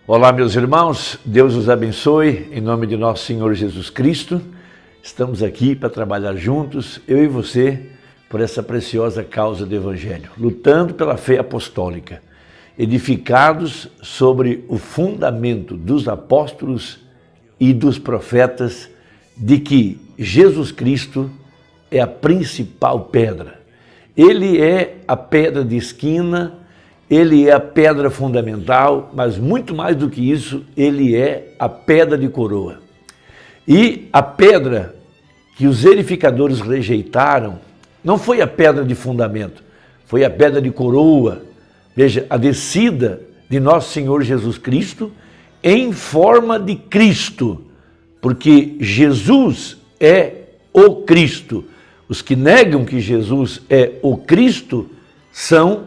Olá, meus irmãos, Deus os abençoe, em nome de nosso Senhor Jesus Cristo. Estamos aqui para trabalhar juntos, eu e você, por essa preciosa causa do Evangelho, lutando pela fé apostólica, edificados sobre o fundamento dos apóstolos e dos profetas, de que Jesus Cristo é a principal pedra. Ele é a pedra de esquina, ele é a pedra fundamental, mas muito mais do que isso, ele é a pedra de coroa. E a pedra que os edificadores rejeitaram não foi a pedra de fundamento, foi a pedra de coroa. Veja, a descida de nosso Senhor Jesus Cristo em forma de Cristo, porque Jesus é o Cristo. Os que negam que Jesus é o Cristo são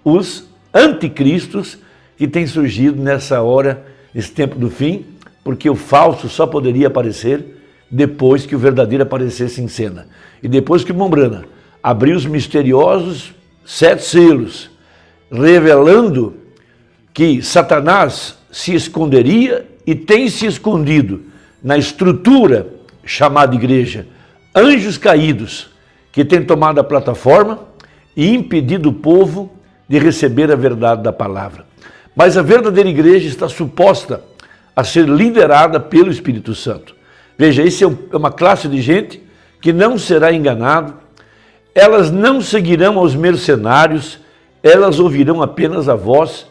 os anticristos que têm surgido nessa hora, nesse tempo do fim, porque o falso só poderia aparecer depois que o verdadeiro aparecesse em cena. E depois que Mombrana abriu os misteriosos 7 selos, revelando que Satanás se esconderia e tem se escondido na estrutura chamada igreja, anjos caídos que têm tomado a plataforma e impedido o povo de receber a verdade da palavra. Mas a verdadeira igreja está suposta a ser liderada pelo Espírito Santo. Veja, isso é uma classe de gente que não será enganado, elas não seguirão aos mercenários, elas ouvirão apenas a voz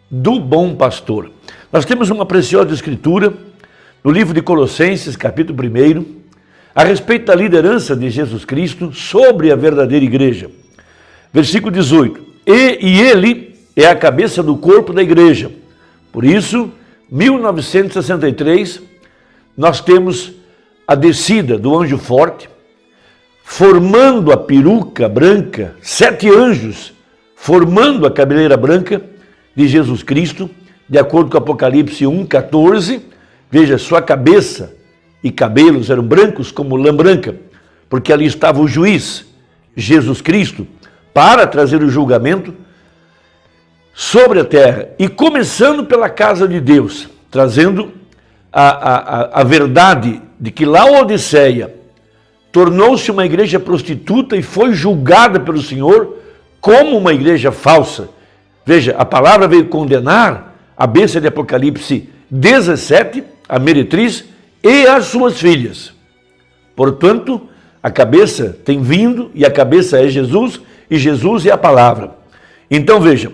do bom pastor. Nós temos uma preciosa escritura no livro de Colossenses, capítulo 1, a respeito da liderança de Jesus Cristo sobre a verdadeira igreja. Versículo 18. E ele é a cabeça do corpo da igreja. Por isso, 1963, nós temos a descida do anjo forte, formando a peruca branca, 7 anjos, formando a cabeleira branca de Jesus Cristo, de acordo com Apocalipse 1,14. Veja, sua cabeça e cabelos eram brancos como lã branca, porque ali estava o juiz, Jesus Cristo, para trazer o julgamento sobre a terra, e começando pela casa de Deus, trazendo a verdade de que Laodiceia tornou-se uma igreja prostituta e foi julgada pelo Senhor como uma igreja falsa. Veja, a palavra veio condenar a besta de Apocalipse 17, a meretriz, e as suas filhas. Portanto, a cabeça tem vindo, e a cabeça é Jesus, e Jesus é a palavra. Então veja,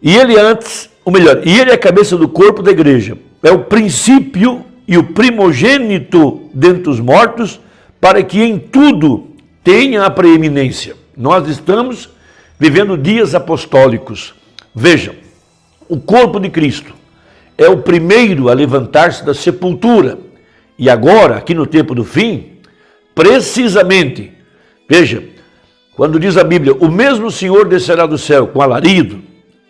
e ele é a cabeça do corpo da igreja, é o princípio e o primogênito dentre os mortos, para que em tudo tenha a preeminência. Nós estamos vivendo dias apostólicos. Veja, o corpo de Cristo é o primeiro a levantar-se da sepultura. E agora, aqui no tempo do fim, precisamente, veja, quando diz a Bíblia, o mesmo Senhor descerá do céu com alarido,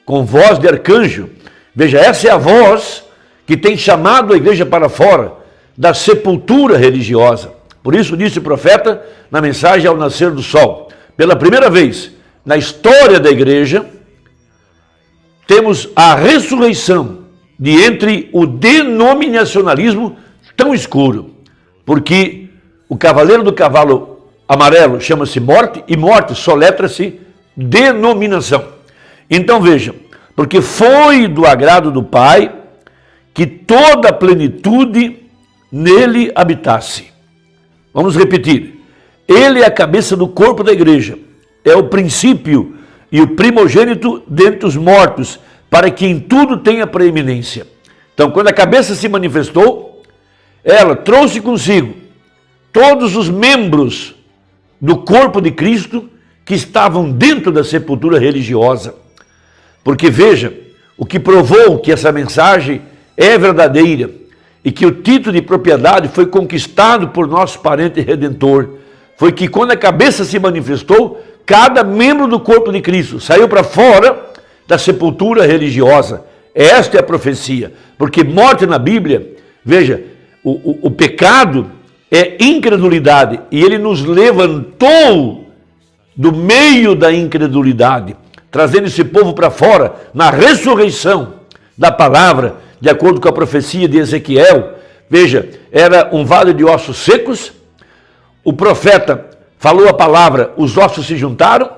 com voz de arcanjo. Veja, essa é a voz que tem chamado a igreja para fora da sepultura religiosa. Por isso disse o profeta na mensagem ao nascer do sol. Pela primeira vez na história da igreja, temos a ressurreição de entre o denominacionalismo tão escuro, porque o cavaleiro do cavalo amarelo chama-se morte, e morte soletra-se denominação. Então veja, porque foi do agrado do Pai que toda a plenitude nele habitasse. Vamos repetir. Ele é a cabeça do corpo da igreja, é o princípio e o primogênito dentre os mortos, para que em tudo tenha preeminência. Então, quando a cabeça se manifestou, ela trouxe consigo todos os membros do corpo de Cristo que estavam dentro da sepultura religiosa. Porque veja, o que provou que essa mensagem é verdadeira e que o título de propriedade foi conquistado por nosso parente redentor, foi que quando a cabeça se manifestou, cada membro do corpo de Cristo saiu para fora da sepultura religiosa. Esta é a profecia, porque morte na Bíblia, veja, o pecado é incredulidade, e ele nos levantou do meio da incredulidade, trazendo esse povo para fora, na ressurreição, da palavra, de acordo com a profecia de Ezequiel. Veja, era um vale de ossos secos, o profeta falou a palavra, os ossos se juntaram,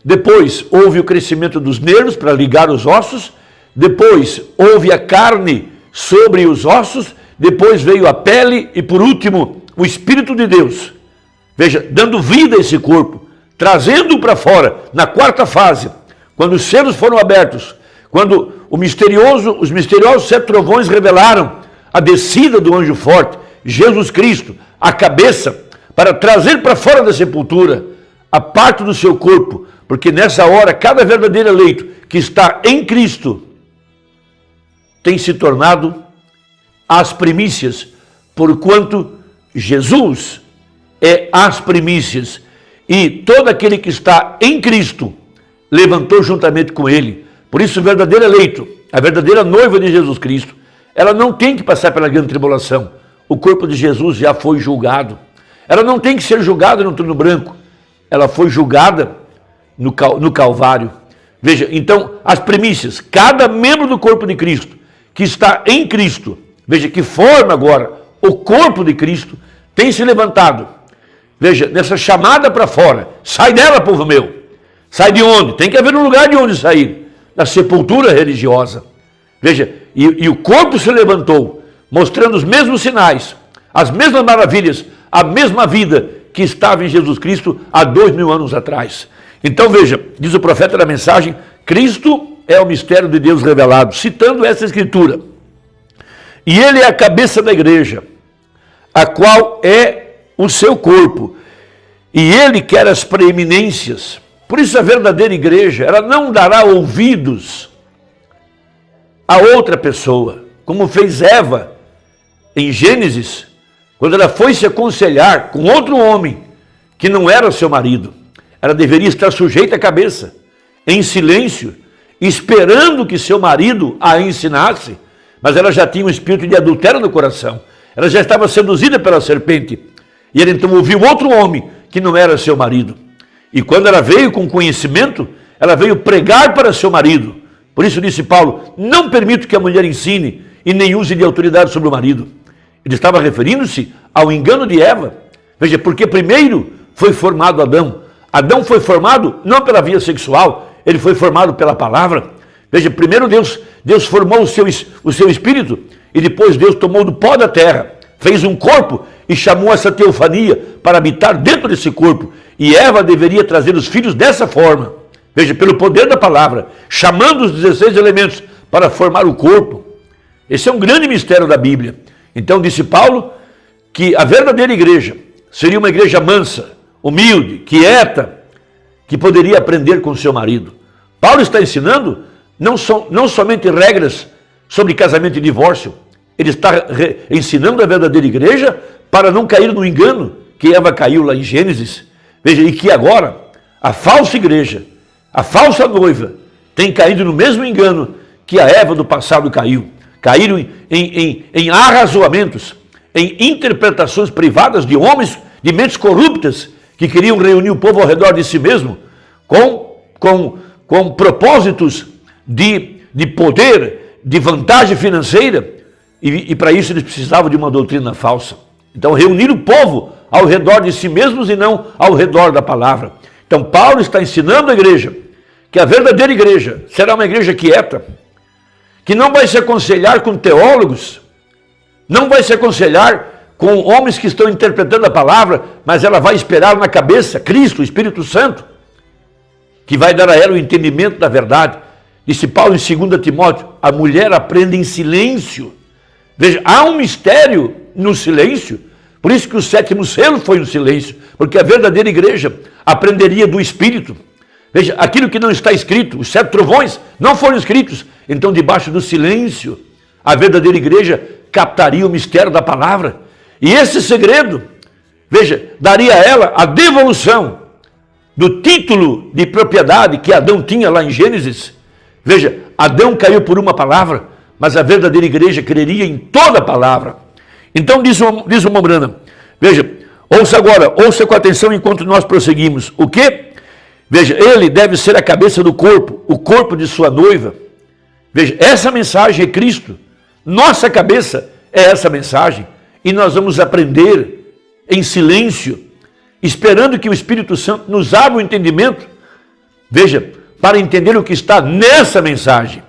depois houve o crescimento dos nervos para ligar os ossos, depois houve a carne sobre os ossos, depois veio a pele e por último o Espírito de Deus. Veja, dando vida a esse corpo, trazendo-o para fora, na quarta fase, quando os selos foram abertos, quando os misteriosos 7 trovões revelaram a descida do anjo forte, Jesus Cristo, a cabeça, para trazer para fora da sepultura a parte do seu corpo, porque nessa hora cada verdadeiro eleito que está em Cristo tem se tornado as primícias, porquanto Jesus é as primícias, e todo aquele que está em Cristo levantou juntamente com ele. Por isso o verdadeiro eleito, a verdadeira noiva de Jesus Cristo, ela não tem que passar pela grande tribulação. O corpo de Jesus já foi julgado. Ela não tem que ser julgada no trono branco. Ela foi julgada no Calvário. Veja, então, as primícias, cada membro do corpo de Cristo, que está em Cristo, veja, que forma agora o corpo de Cristo, tem se levantado. Veja, nessa chamada para fora, sai dela, povo meu. Sai de onde? Tem que haver um lugar de onde sair. Da sepultura religiosa. Veja, e o corpo se levantou, mostrando os mesmos sinais, as mesmas maravilhas, a mesma vida que estava em Jesus Cristo há 2000 anos atrás. Então veja, diz o profeta da mensagem, Cristo é o mistério de Deus revelado, citando essa escritura. E ele é a cabeça da igreja, a qual é o seu corpo, e ele quer as preeminências. Por isso a verdadeira igreja, ela não dará ouvidos a outra pessoa, como fez Eva em Gênesis, quando ela foi se aconselhar com outro homem que não era seu marido. Ela deveria estar sujeita à cabeça, em silêncio, esperando que seu marido a ensinasse, mas ela já tinha um espírito de adultério no coração. Ela já estava seduzida pela serpente, e ela então ouviu outro homem que não era seu marido. E quando ela veio com conhecimento, ela veio pregar para seu marido. Por isso disse Paulo, não permito que a mulher ensine e nem use de autoridade sobre o marido. Ele estava referindo-se ao engano de Eva. Veja, porque primeiro foi formado Adão. Adão foi formado não pela via sexual, ele foi formado pela palavra. Veja, primeiro Deus formou o seu espírito e depois Deus tomou do pó da terra, fez um corpo e chamou essa teofania para habitar dentro desse corpo. E Eva deveria trazer os filhos dessa forma. Veja, pelo poder da palavra, chamando os 16 elementos para formar o corpo. Esse é um grande mistério da Bíblia. Então disse Paulo que a verdadeira igreja seria uma igreja mansa, humilde, quieta, que poderia aprender com seu marido. Paulo está ensinando não somente regras sobre casamento e divórcio, ele está ensinando a verdadeira igreja para não cair no engano que Eva caiu lá em Gênesis. Veja, e que agora a falsa igreja, a falsa noiva, tem caído no mesmo engano que a Eva do passado caiu. Caíram em arrazoamentos, em interpretações privadas de homens, de mentes corruptas, que queriam reunir o povo ao redor de si mesmo, com propósitos de poder, de vantagem financeira, e para isso eles precisavam de uma doutrina falsa. Então, reunir o povo ao redor de si mesmos e não ao redor da palavra. Então, Paulo está ensinando a igreja que a verdadeira igreja será uma igreja quieta, que não vai se aconselhar com teólogos, não vai se aconselhar com homens que estão interpretando a palavra, mas ela vai esperar na cabeça Cristo, o Espírito Santo, que vai dar a ela o entendimento da verdade. Disse Paulo em 2 Timóteo, a mulher aprende em silêncio. Veja, há um mistério no silêncio, por isso que o 7º selo foi no silêncio, porque a verdadeira igreja aprenderia do Espírito. Veja, aquilo que não está escrito, os 7 trovões não foram escritos, então debaixo do silêncio, a verdadeira igreja captaria o mistério da palavra, e esse segredo, veja, daria a ela a devolução do título de propriedade que Adão tinha lá em Gênesis. Veja, Adão caiu por uma palavra, mas a verdadeira igreja creria em toda a palavra. Então diz o Mombrana, veja, ouça com atenção enquanto nós prosseguimos. O quê? Veja, ele deve ser a cabeça do corpo, o corpo de sua noiva. Veja, essa mensagem é Cristo. Nossa cabeça é essa mensagem. E nós vamos aprender em silêncio, esperando que o Espírito Santo nos abra o entendimento. Veja, para entender o que está nessa mensagem.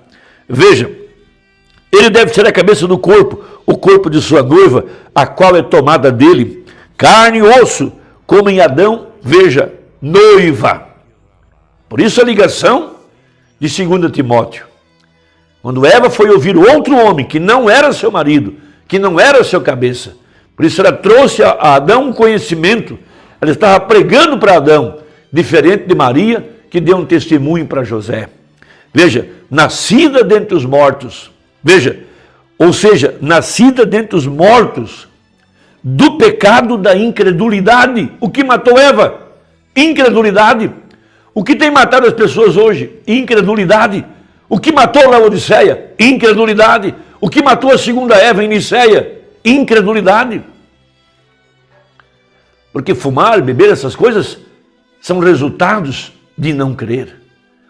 Veja, ele deve ser a cabeça do corpo, o corpo de sua noiva, a qual é tomada dele, carne e osso, como em Adão, veja, noiva. Por isso a ligação de 2 Timóteo. Quando Eva foi ouvir outro homem que não era seu marido, que não era seu cabeça, por isso ela trouxe a Adão um conhecimento, ela estava pregando para Adão, diferente de Maria, que deu um testemunho para José. Veja, nascida dentre os mortos, veja, ou seja, nascida dentre os mortos, do pecado da incredulidade. O que matou Eva? Incredulidade. O que tem matado as pessoas hoje? Incredulidade. O que matou Laodiceia? Incredulidade. O que matou a segunda Eva em Niceia? Incredulidade. Porque fumar, beber, essas coisas são resultados de não crer.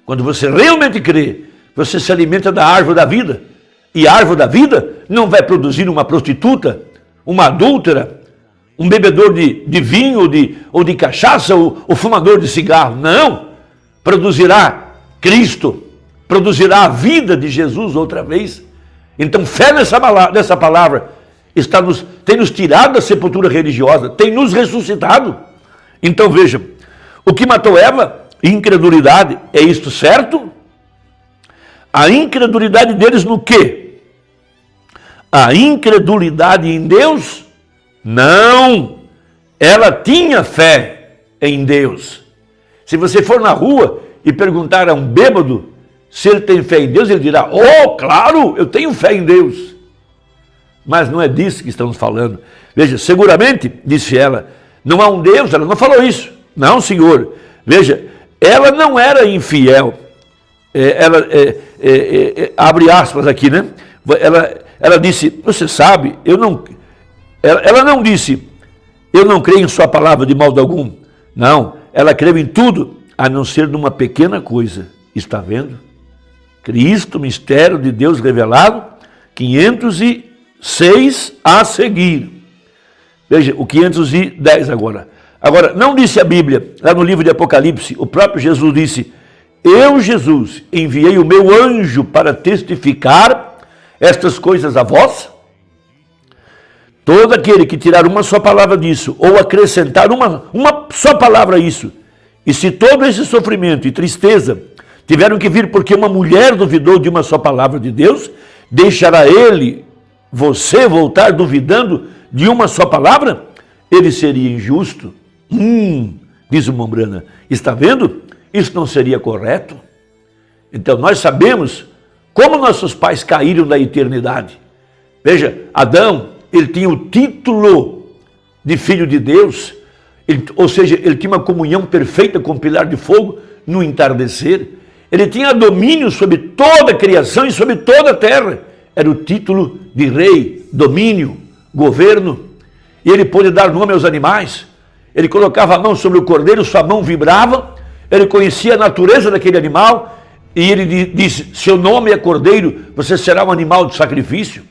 Quando você realmente crê, você se alimenta da árvore da vida. E a árvore da vida não vai produzir uma prostituta, uma adúltera, um bebedor de vinho ou de cachaça, ou fumador de cigarro. Não. Produzirá Cristo, produzirá a vida de Jesus outra vez. Então, fé nessa palavra tem nos tirado da sepultura religiosa, tem nos ressuscitado. Então, veja, o que matou Eva? Incredulidade. É isto certo? A incredulidade deles no quê? A incredulidade em Deus? Não. Ela tinha fé em Deus. Se você for na rua e perguntar a um bêbado se ele tem fé em Deus, ele dirá, oh, claro, eu tenho fé em Deus. Mas não é disso que estamos falando. Veja, seguramente, disse ela, não há um Deus, ela não falou isso. Não, senhor. Veja, ela não era infiel. Abre aspas aqui, né? Ela disse, você sabe, ela não disse, eu não creio em sua palavra de modo algum. Não, ela creu em tudo, a não ser numa pequena coisa. Está vendo? Cristo, mistério de Deus revelado, 506 a seguir. Veja, o 510 agora. Agora, não disse a Bíblia, lá no livro de Apocalipse, o próprio Jesus disse, eu, Jesus, enviei o meu anjo para testificar estas coisas a vós? Todo aquele que tirar uma só palavra disso, ou acrescentar uma só palavra a isso, e se todo esse sofrimento e tristeza tiveram que vir porque uma mulher duvidou de uma só palavra de Deus, deixará você voltar duvidando de uma só palavra? Ele seria injusto? Diz o Mombrana, está vendo? Isso não seria correto? Então nós sabemos como nossos pais caíram da eternidade. Veja, Adão, ele tinha o título de filho de Deus, ou seja, ele tinha uma comunhão perfeita com o pilar de fogo no entardecer. Ele tinha domínio sobre toda a criação e sobre toda a terra. Era o título de rei, domínio, governo. E ele pôde dar nome aos animais. Ele colocava a mão sobre o cordeiro, sua mão vibrava. Ele conhecia a natureza daquele animal. E ele disse, seu nome é cordeiro, você será um animal de sacrifício.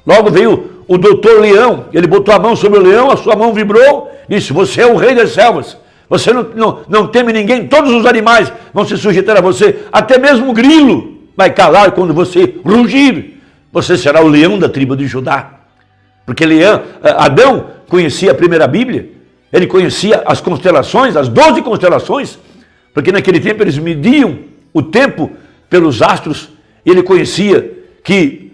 Logo veio o doutor Leão. Ele botou a mão sobre o leão, a sua mão vibrou. Disse, você é o rei das selvas. Você não teme ninguém, todos os animais vão se sujeitar a você, até mesmo o grilo vai calar quando você rugir. Você será o leão da tribo de Judá. Porque Adão conhecia a primeira Bíblia, ele conhecia as constelações, as 12 constelações, porque naquele tempo eles mediam o tempo pelos astros, e ele conhecia que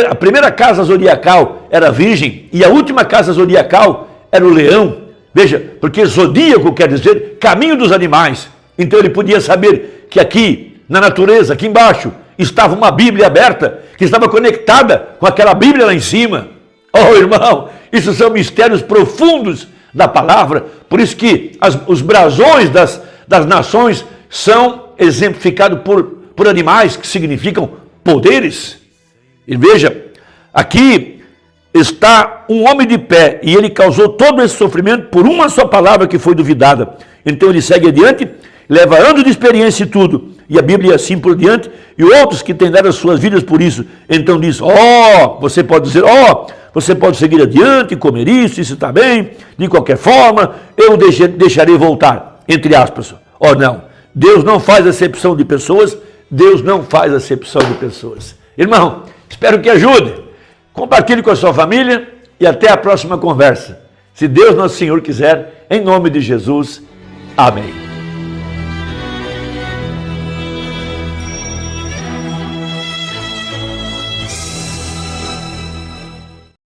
a primeira casa zodiacal era a Virgem, e a última casa zodiacal era o Leão. Veja, porque zodíaco quer dizer caminho dos animais. Então ele podia saber que aqui, na natureza, aqui embaixo, estava uma Bíblia aberta, que estava conectada com aquela Bíblia lá em cima. Oh, irmão, isso são mistérios profundos da palavra. Por isso que os brasões das nações são exemplificados por animais que significam poderes. E veja, aqui está um homem de pé, e ele causou todo esse sofrimento por uma só palavra que foi duvidada. Então ele segue adiante leva anos de experiência e tudo, e a Bíblia assim por diante, e outros que têm dado as suas vidas por isso, então diz, você pode dizer, você pode seguir adiante, comer isso está bem, de qualquer forma, eu deixarei voltar, entre aspas. Não, Deus não faz acepção de pessoas, Deus não faz acepção de pessoas. Irmão, espero que ajude, compartilhe com a sua família e até a próxima conversa. Se Deus Nosso Senhor quiser, em nome de Jesus, amém.